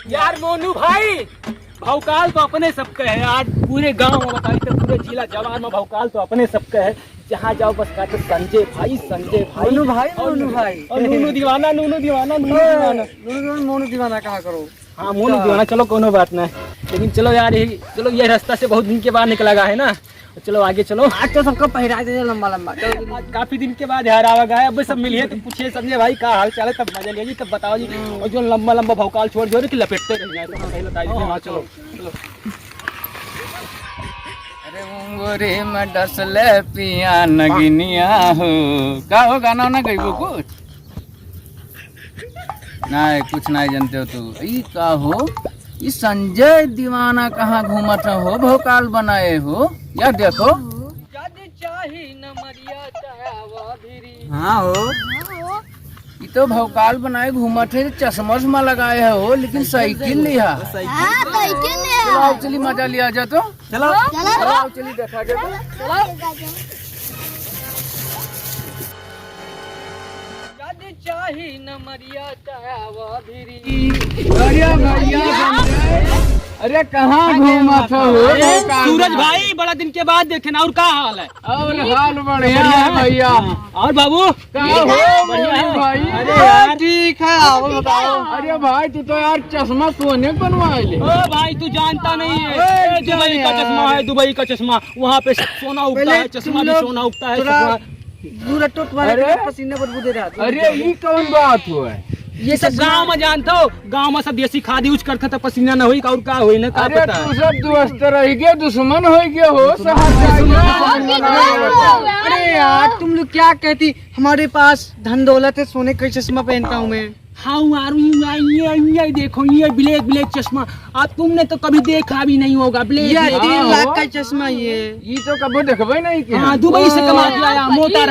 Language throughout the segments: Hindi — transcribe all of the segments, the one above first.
यार मोनू भाई, भौकाल तो अपने सबके है। आज पूरे गांव में बताई तो पूरे जिला जवान में भौकाल तो अपने सबके है। जहाँ जाओ बस कहते संजय भाई, संजय भाई, मोनू भाई, मोनू भाई और नूनू दीवाना, नूनू दीवाना, नूनू दीवाना, मोनू दीवाना कहा करो। हाँ मोनू दीवाना, चलो कोनो बात नहीं। लेकिन चलो यार, चलो ये रास्ता से बहुत दिन के बाद निकला है ना, चलो आगे चलो। आज तो सबको पहरा दे लंबा लंबा। आज काफी दिन के बाद यार आवा गए। अब सब मिलिए तो पूछिए संजय भाई का हाल चाल है, तब मजा लीजिए, तब बताओ जी। और जो लंबा लंबा भौकाल छोड़ दो कि लपेटते रह जाए तो बताइए बताइए। हाँ चलो चलो। अरे उंगरे में डसले पिया नगिनिया हो, का हो गाना ना गईबो कुछ नहीं, कुछ नहीं जानते हो तू। ई का हो, ये संजय दीवाना कहाँ घूमत हो, भौकाल बनाए हो यार। देखो हाँ हो, ये तो भौकाल बनाए घूमत है, चश्मा उश्मा लगाए हो, लेकिन साइकिल लिया। चलो चली मजा लिया जा तो। चलो चली देखा जा। अरे कहाँ घूमा था हो सूरज भाई, बड़ा दिन के बाद देखे ना। और क्या हाल है? और हाल बढ़िया है भैया। और बाबू कहाँ हो भाई? अरे यार ठीक है, आओ बताओ। अरे भाई तू तो यार चश्मा सोने बनवाए ले। ओ भाई तू जानता नहीं है, दुबई का चश्मा है, दुबई का चश्मा। वहाँ पे सोना उगता है, चश्मा भी सोना उगता है। पसीने बदबू दे रहा। अरे ये कौन बात हुआ है? ये सब गांव में जानते हो, गांव में सब देसी खाद यूज करते थे, पसीना न हुई और का हुई ना। अरे तू सब दोस्त रह गए, दुश्मन हो गए हो। अरे यार तुम लोग क्या कहती, हमारे पास धन दौलत है, सोने का चश्मा पहनता हूँ मैं। हाँ ये देखो, ये ब्लैक ब्लैक चश्मा। अब तुमने तो कभी देखा भी नहीं होगा। ब्लैक ये ब्लैक 3 लाख का चश्मा ये तो कभी देखबे नहीं किया। हाँ दुबई से कमा के आया, मोटा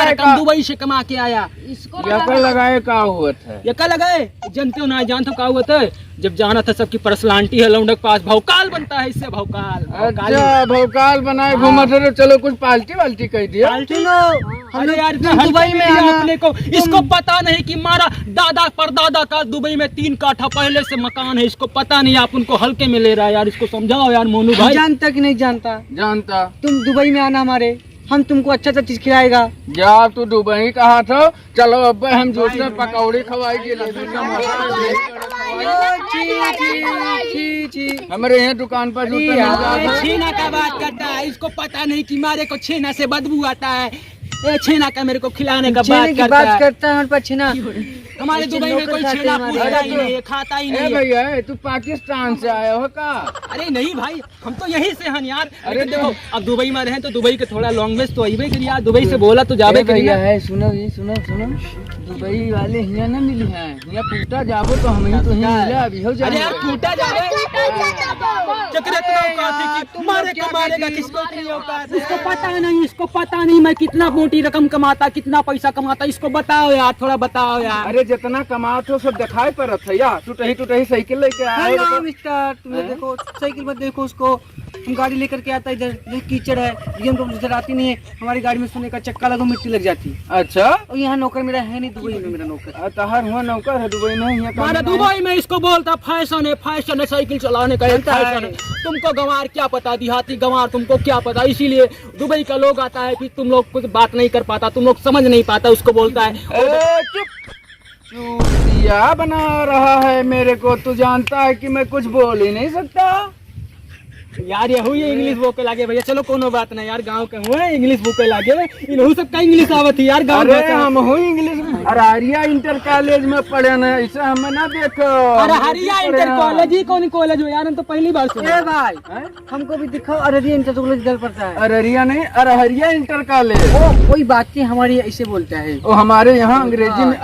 रकम दुबई से कमा के आया। लगाए का हुआ था? ये क्या लगाए जानते हो ना? जानते हो क्या हुआ था? जब जाना था सबकी पर्सनालिटी है लौंडक पास, भौकाल बनता है इससे। भौकाल अच्छा भौकाल बनाए घूमत रहे। चलो कुछ पाल्टी वाल्टी कह दिया। अरे यार दुबई में अपने को इसको पता नहीं कि हमारा दादा परदादा का दुबई में 3 काठा पहले से मकान है। इसको पता नहीं, आप उनको हल्के में ले रहा है यार। इसको समझाओ यार मोनू भाई। जानता कि नहीं जानता? जानता। तुम दुबई में आना हमारे, हम तुमको अच्छा सा चीज खिलाएगा। जा तू दुबई कहा था। चलो अब हम दूसरे पकौड़े खवाएंगे। हमारे यहाँ दुकान पर छेना का बात करता है। इसको पता नहीं कि मारे को छेना से बदबू आता है। छेना का मेरे को खिलाने का बात करता है। हमारे पास छेना, हमारे दुबई में कोई छेना पूछता ही नहीं है, खाता ही नहीं है। भैया तू पाकिस्तान से आया हो का? अरे नहीं भाई, हम तो यहीं से हैं यार। अरे देखो अब दुबई में रहे तो दुबई के थोड़ा लैंग्वेज तो आइबे करिए। दुबई से बोला तो जाबे करिए है। सुनो ये सुनो दुबई वाले यहाँ न मिली है, यहाँ टूटा जाबो तो हम ही तो यहाँ अभी हो जाए। अरे यार टूटा जाबे मारेगा किसको? इसको पता नहीं, इसको पता नहीं मैं कितना मोटी रकम कमाता, कितना पैसा कमाता। इसको बताओ यार, थोड़ा बताओ यार। अरे जितना कमाते हो सब दिखाई पड़त है यार। टूटी साइकिल लेके आया मिस्टर, तुम देखो साइकिल मत देखो उसको। हम गाड़ी लेकर के आता इधर, कीचड़ है, ये हमको इधर आती नहीं है। हमारी गाड़ी में सोने का चक्का लगो, मिट्टी लग जाती। अच्छा और यहाँ नौकर मेरा है नहीं, दुबई में मेरा नौकर। तहार हुआ नौकर है दुबई में? दुबई में इसको बोलता फैशन है साइकिल चलाने का फैशन है। तुमको गंवार क्या पता, देहाती गंवार तुमको क्या पता। इसीलिए दुबई का लोग आता है, फिर तुम लोग कुछ बात नहीं कर पाता, तुम लोग समझ नहीं पाता। उसको बोलता है चूतिया बना रहा है मेरे को। तू जानता है कि मैं कुछ बोल ही नहीं सकता यार। ये हुई इंग्लिश बोके लागे भैया। चलो कोनो बात नहीं यार, गांव के हुए इंग्लिश बोके लागे। इनहू सब का इंग्लिश आवत है यार गांव में। अरे हम हुई इंग्लिश अरहरिया इंटर कॉलेज में पढ़े ना, इसे हमें ना देखो। अरहरिया इंटर कॉलेज ही कौन कॉलेज हो यार? हम तो पहली बार सुने। भाई हमको भी दिखाओ, अररिया इंटर कॉलेज इधर पड़ता है। अररिया नहीं, अरहरिया इंटर कॉलेज। कोई बात नहीं, हमारी ऐसे बोलता है। वो हमारे यहाँ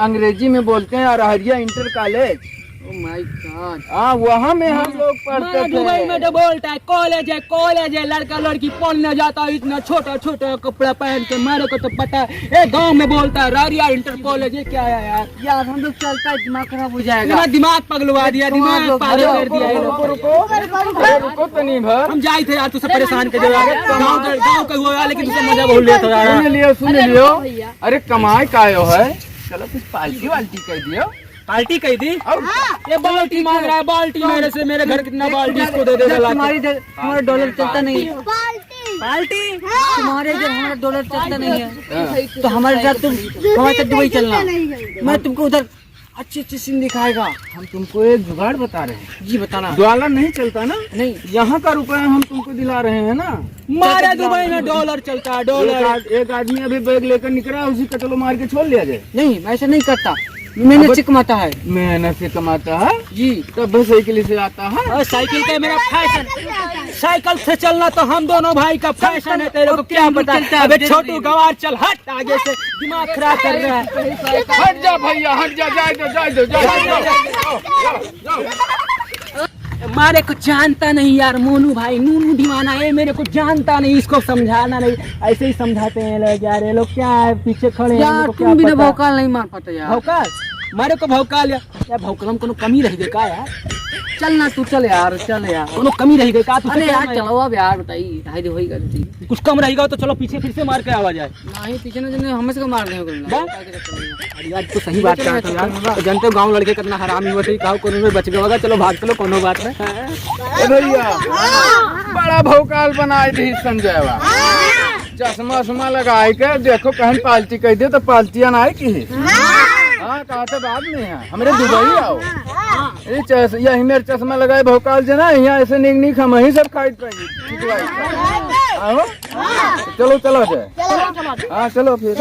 अंग्रेजी में बोलते हैं Arhariya inter college. Oh my God! वहाँ में हम लोग पढ़ते थे। दुबई में तो बोलता है कॉलेज है, लड़का लड़की पढ़ने जाता है। इतना छोटा छोटा कपड़ा पहन के, मेरे को तो पता है। गांव में बोलता है अररिया इंटर कॉलेज है। क्या है यार हम लोग चलता है, दिमाग खराब हो जाएगा। दिमाग पगलवा दिया, दिमाग पागल कर दिया। रुको तो नहीं भर, हम जाए थे यार, तुझसे परेशान कर गाँव का हुआ, लेकिन तुझसे मजा बोल लिया था। सुन लियो। अरे कमाई का है, चलो कुछ पाल्टी वाल्टी कर दियो। पार्टी कही दी और ये बाल्टी मांग रहा है, बाल्टी मेरे से, मेरे घर कितना बाल्टी इसको दे देगा लाके। तुम्हारी इधर हमारा डॉलर चलता नहीं है, पार्टी तुम्हारे इधर हमारा डॉलर चलता नहीं है, तो हमारे साथ तुम हमारे साथ दुबई चलना, मैं तुमको उधर अच्छी अच्छी सीन दिखाएगा। हम तुमको एक जुगाड़ बता रहे हैं। जी बताना। डॉलर नहीं चलता ना, नहीं, यहाँ का रुपया हम तुमको दिला रहे हैं ना। मारे दुबई में डॉलर चलता है, डॉलर। एक आदमी अभी बैग लेकर निकला, उसी का चलो मार के छोड़ लिया जाए। नहीं मैं ऐसा नहीं करता, मेहनत से कमाता है। मेहनत से कमाता है जी, तब बस साइकिल से आता है। और साइकिल का मेरा फैशन, साइकिल से चलना तो हम दोनों भाई का फैशन है, तेरे को क्या पता। अबे छोटू गवार चल हट आगे से, दिमाग खराब कर रहा है। हट जा भैया, हट जा, जाए मारे को जानता नहीं यार, मोनू भाई नूनू दीवाना है, मेरे को जानता नहीं, इसको समझाना नहीं, ऐसे ही समझाते हैं लोग यार। ये लोग क्या है पीछे खड़े हैं, यार इनको तुम क्या भी ना पता। भौकाल नहीं मार पाते यार। भौकाल मारे को भौकाल या भौकलम कोनो कमी रही गई का यार, चल ना तू, चल यार, चल यार। कोनो कमी रही गई का तुझसे अरे क्या यार है? चलो अब यार, बताइए ढाई होई गलती। कुछ कम रहेगा तो चलो पीछे फिर से मार के आवाज आए। नहीं पीछे ना जने हमें से मार देंगे अरे यार तो सही बात करता है यार, जानते हो गांव लड़के कितना हरामी होते हैं, कहो कोनो में बच गया होगा, चलो भाग चलो, कोनो बात नहीं। भैया बड़ा भौकाल बनाए थी संजय, चश्मा उश्मा लगाए के देखो कहीं पाल्टी कह दे तो पाल्टिया ना आए की। हाँ कहा था बाद में है हमारे दुबई आओ, यही मेरे चश्मा लगाए भौकाल जो ना, यहाँ ऐसे निक हम ही सब खाई पाएंगे। आओ चलो चलो जाए, हाँ चलो फिर।